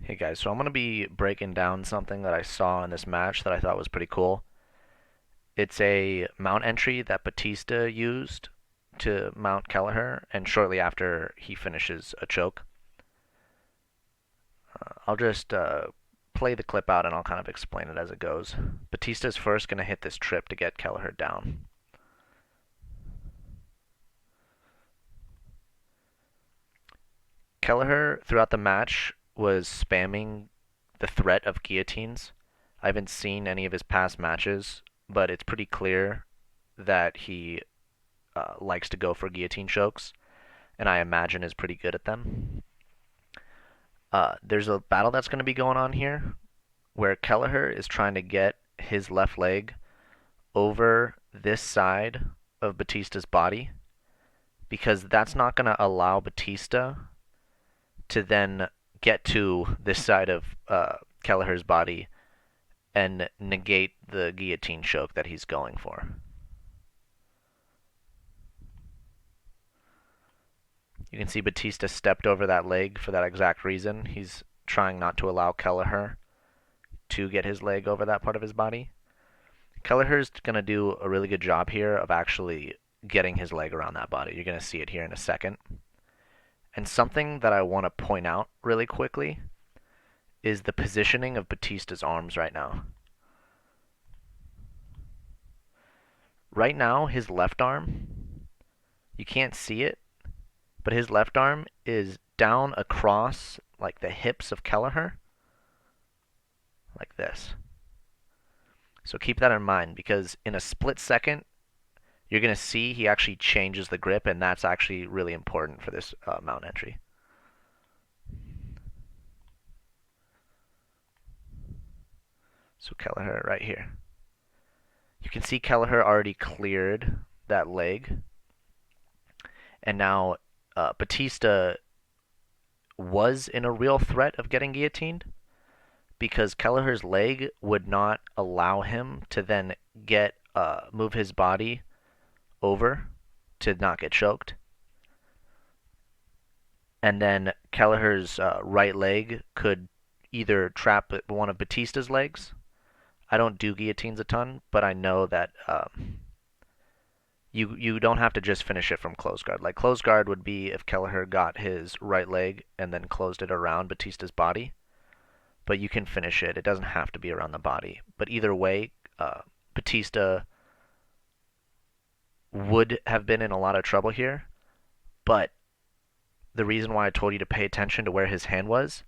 Hey guys, so I'm going to be breaking down something that I saw in this match that I thought was pretty cool. It's a mount entry that Bautista used to mount Kelleher, and shortly after he finishes a choke. I'll just play the clip out and I'll kind of explain it as it goes. Bautista's first going to hit this trip to get Kelleher down. Kelleher, throughout the match, was spamming the threat of guillotines. I haven't seen any of his past matches, but it's pretty clear that he likes to go for guillotine chokes, and I imagine is pretty good at them. There's a battle that's going to be going on here where Kelleher is trying to get his left leg over this side of Bautista's body because that's not going to allow Bautista to then get to this side of Kelleher's body and negate the guillotine choke that he's going for. You can see Bautista stepped over that leg for that exact reason. He's trying not to allow Kelleher to get his leg over that part of his body. Kelleher's going to do a really good job here of actually getting his leg around that body. You're going to see it here in a second. And something that I want to point out really quickly is the positioning of Bautista's arms right now. Right now, his left arm, you can't see it, but his left arm is down across like the hips of Kelleher, like this. So keep that in mind because in a split second, you're going to see he actually changes the grip, and that's actually really important for this mount entry. So Kelleher right here. You can see Kelleher already cleared that leg, and now Bautista was in a real threat of getting guillotined because Kelleher's leg would not allow him to then get move his body over to not get choked. And then Kelleher's right leg could either trap one of Bautista's legs. I don't do guillotines a ton, but I know that you don't have to just finish it from close guard. Like close guard would be if Kelleher got his right leg and then closed it around Bautista's body. But you can finish it. It doesn't have to be around the body. But either way, Bautista would have been in a lot of trouble here. But the reason why I told you to pay attention to where his hand was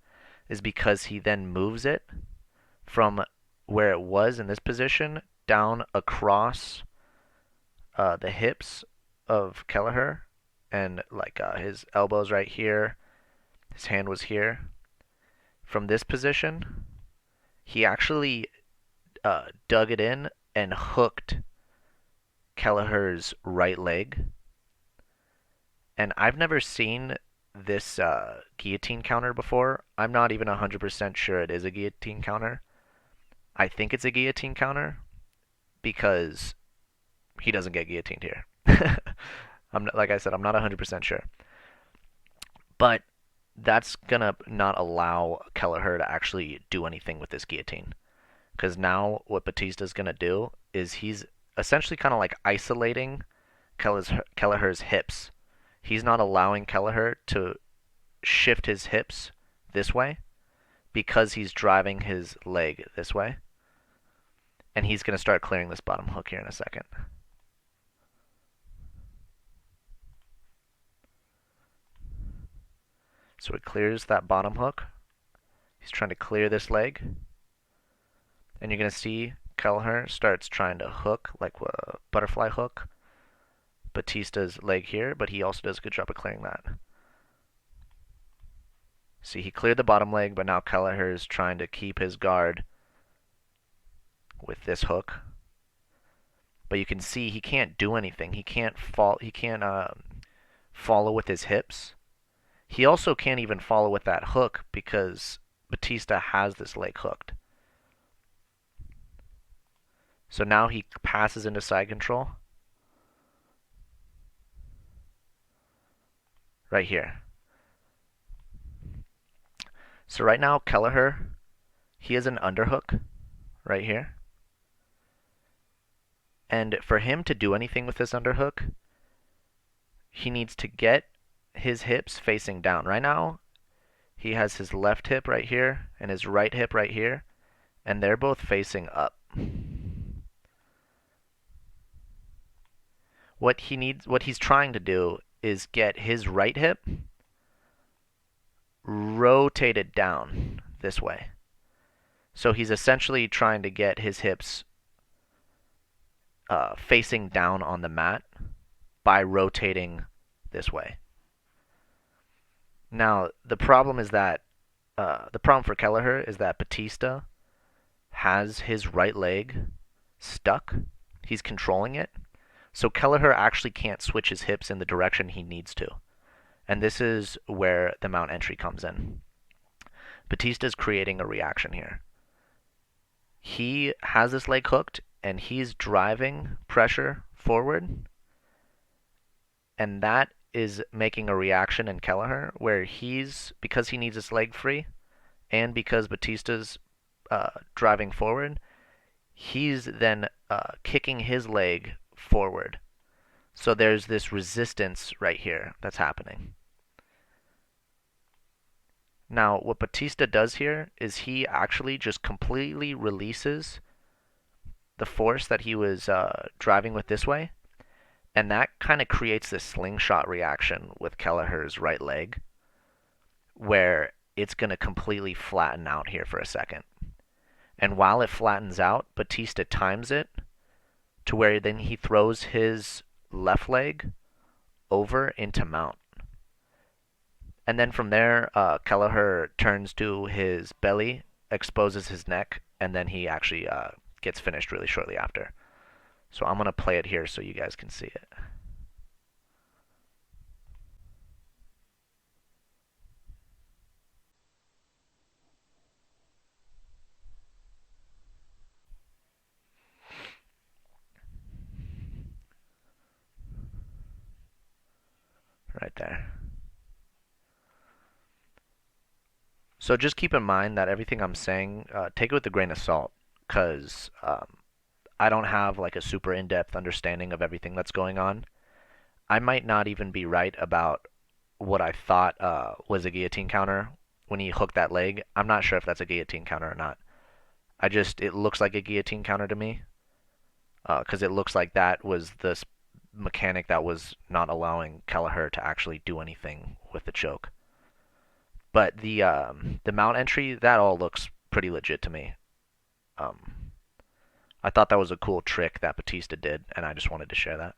is because he then moves it from where it was in this position down across the hips of Kelleher, and like his elbows right here, his hand was here. From this position, he actually dug it in and hooked Kelleher's right leg. And I've never seen this guillotine counter before. I'm not even 100% sure it is a guillotine counter. I think it's a guillotine counter because he doesn't get guillotined here. Like I said, I'm not 100% sure. But that's going to not allow Kelleher to actually do anything with this guillotine. Because now what Bautista's going to do is he's essentially kind of like isolating Kelleher's hips. He's not allowing Kelleher to shift his hips this way because he's driving his leg this way. And he's going to start clearing this bottom hook here in a second. So it clears that bottom hook. He's trying to clear this leg. And you're going to see Kelleher starts trying to hook, like a butterfly hook, Bautista's leg here, but he also does a good job of clearing that. See, he cleared the bottom leg, but now Kelleher is trying to keep his guard with this hook. But you can see he can't do anything. He can't follow with his hips. He also can't even follow with that hook because Bautista has this leg hooked. So now he passes into side control. Right here. So right now, Kelleher, he has an underhook right here. And for him to do anything with this underhook, he needs to get his hips facing down. Right now, he has his left hip right here and his right hip right here, and they're both facing up. What he's trying to do is get his right hip rotated down this way. So he's essentially trying to get his hips facing down on the mat by rotating this way. Now, the problem is that the problem for Kelleher is that Bautista has his right leg stuck. He's controlling it. So Kelleher actually can't switch his hips in the direction he needs to. And this is where the mount entry comes in. Bautista's creating a reaction here. He has this leg hooked and he's driving pressure forward. And that is making a reaction in Kelleher where because he needs his leg free and because Bautista's driving forward, he's then kicking his leg forward. So there's this resistance right here that's happening. Now, what Bautista does here is he actually just completely releases the force that he was driving with this way, and that kind of creates this slingshot reaction with Kelleher's right leg, where it's going to completely flatten out here for a second. And while it flattens out, Bautista times it to where then he throws his left leg over into mount. And then from there, Kelleher turns to his belly, exposes his neck, and then he actually gets finished really shortly after. So I'm going to play it here so you guys can see it. Right there. So just keep in mind that everything I'm saying, take it with a grain of salt, because I don't have like a super in-depth understanding of everything that's going on. I might not even be right about what I thought was a guillotine counter when he hooked that leg. I'm not sure if that's a guillotine counter or not. It looks like a guillotine counter to me, because it looks like that was the mechanic that was not allowing Kelleher to actually do anything with the choke. But the mount entry, that all looks pretty legit to me. I thought that was a cool trick that Bautista did, and I just wanted to share that.